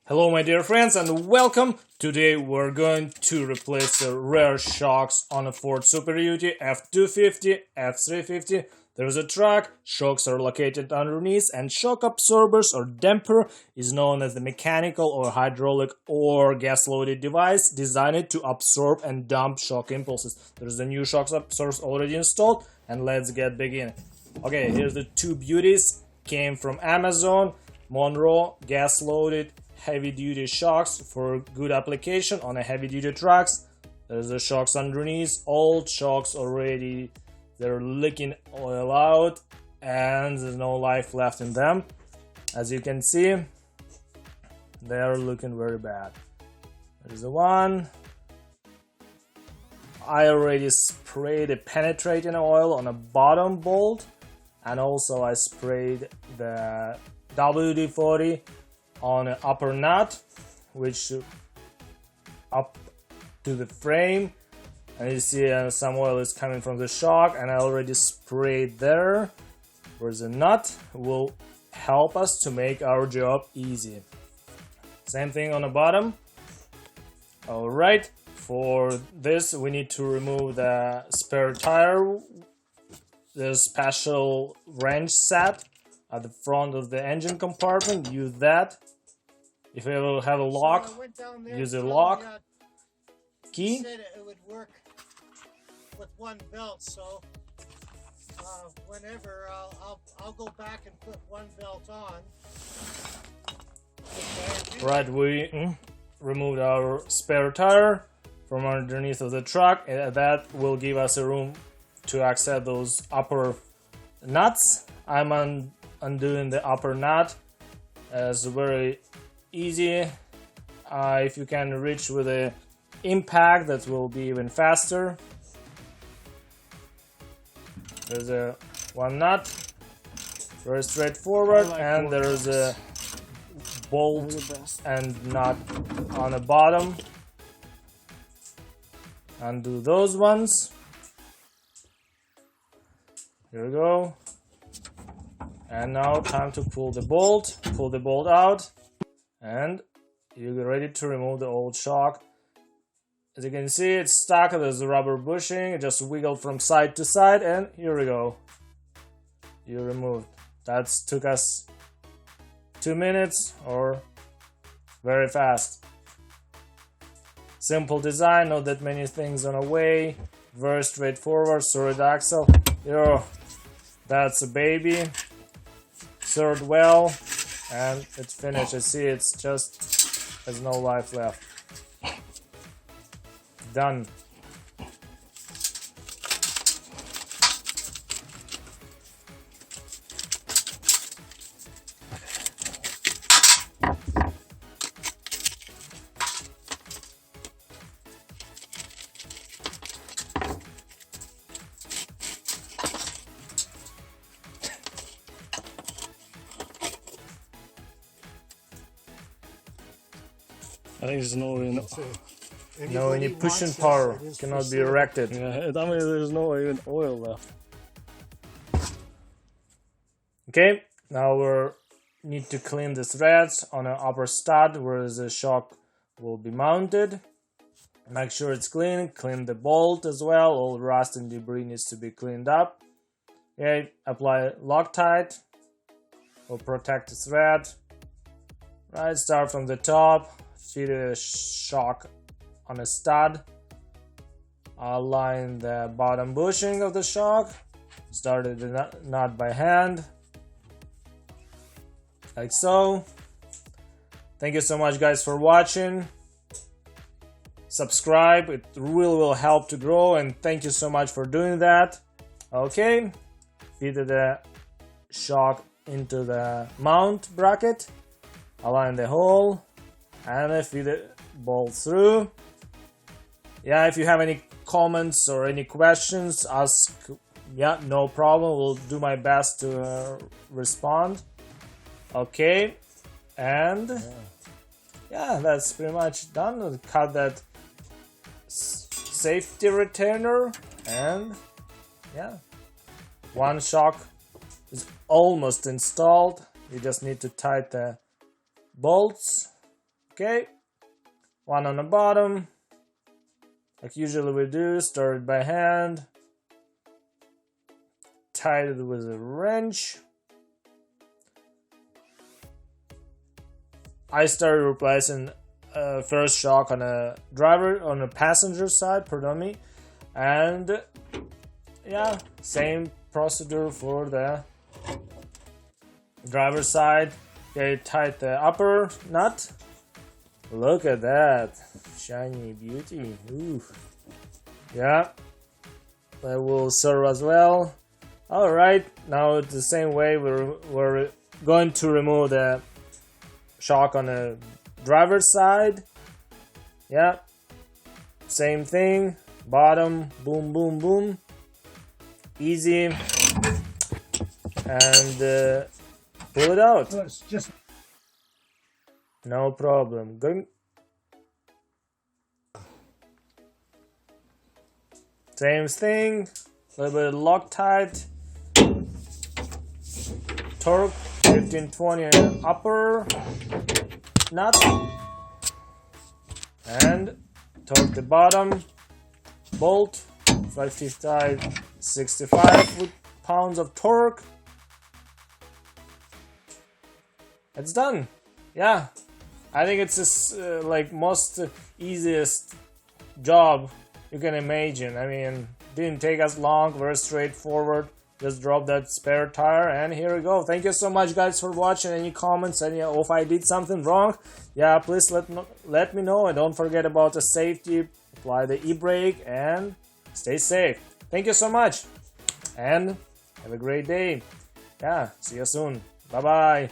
Hello my dear friends and welcome! Today we're going to replace the rare shocks on a Ford Super Duty F250, F350. There's a truck, shocks are located underneath, and shock absorbers or damper is known as the mechanical or hydraulic or gas-loaded device designed to absorb and dump shock impulses. There's the new shock absorbers already installed, and let's get begin. Okay, here's the two beauties, came from Amazon, Monroe gas-loaded heavy-duty shocks for good application on a heavy-duty trucks. There's the shocks underneath, old shocks already, they're leaking oil out and there's no life left in them. As you can see, they are looking very bad. There's the one. I already sprayed a penetrating oil on a bottom bolt, and also I sprayed the WD-40 on an upper nut, which up to the frame, and you see some oil is coming from the shock, and I already sprayed there where the nut will help us to make our job easy. Same thing on the bottom. Alright, for this we need to remove the spare tire. There's a special wrench set at the front of the engine compartment. Use that. If you have a lock, use a lock key. Said it would work with one belt, so whenever I'll go back and put one belt on. Okay. Right, we removed our spare tire from underneath of the truck, and that will give us a room to access those upper nuts. I'm undoing the upper nut. It's very easy. If you can reach with a impact, that will be even faster. There's a one nut, very straightforward, and there's a bolt and nut on the bottom. Undo those ones. Here we go. And now time to pull the bolt out, and you're ready to remove the old shock. As you can see, it's stuck, there's a rubber bushing, it just wiggled from side to side, and here we go. You removed. That took us 2 minutes, or very fast. Simple design, not that many things on the way, very straightforward, solid axle. That's a baby. Served well, and it's finished. I see it's just has no life left. Done. I think there's no No, any pushing power cannot be erected. yeah, that means there's no even oil left. Okay, now we need to clean the threads on the upper stud where the shock will be mounted. Make sure it's clean. Clean the bolt as well. All rust and debris needs to be cleaned up. Okay, apply Loctite. Will protect the thread. Right, start from the top. Feed a shock on a stud. Align the bottom bushing of the shock. Started the nut by hand, like so. Thank you so much guys for watching. Subscribe, it really will help to grow, and thank you so much for doing that. Okay, feed the shock into the mount bracket, align the hole, and feed the bolt through. Yeah, if you have any comments or any questions, ask. Yeah, no problem, will do my best to respond. Okay, and yeah, that's pretty much done. We'll cut that safety retainer, and yeah, one shock is almost installed. You just need to tighten the bolts Okay, one on the bottom, like usually we do. Start it by hand, tied it with a wrench. I started replacing first shock on a passenger side, pardon me, and yeah, same procedure for the driver side. Okay, tight the upper nut. Look at that shiny beauty. Ooh. Yeah, that will serve as well. All right, now it's the same way we're going to remove the shock on the driver's side. Yeah, same thing, bottom, boom boom boom, easy, and pull it out. So it's just No problem. Good. Same thing, a little bit of Loctite, torque 1520 upper nut, and torque the bottom bolt 555 65 pounds of torque. It's done. Yeah, I think it's just like most easiest job you can imagine. I mean, didn't take us long, very straightforward. Just drop that spare tire and here we go. Thank you so much guys for watching. Any comments, any if I did something wrong, yeah, please let me know, and don't forget about the safety, apply the e-brake and stay safe. Thank you so much and have a great day. Yeah, see you soon. Bye bye.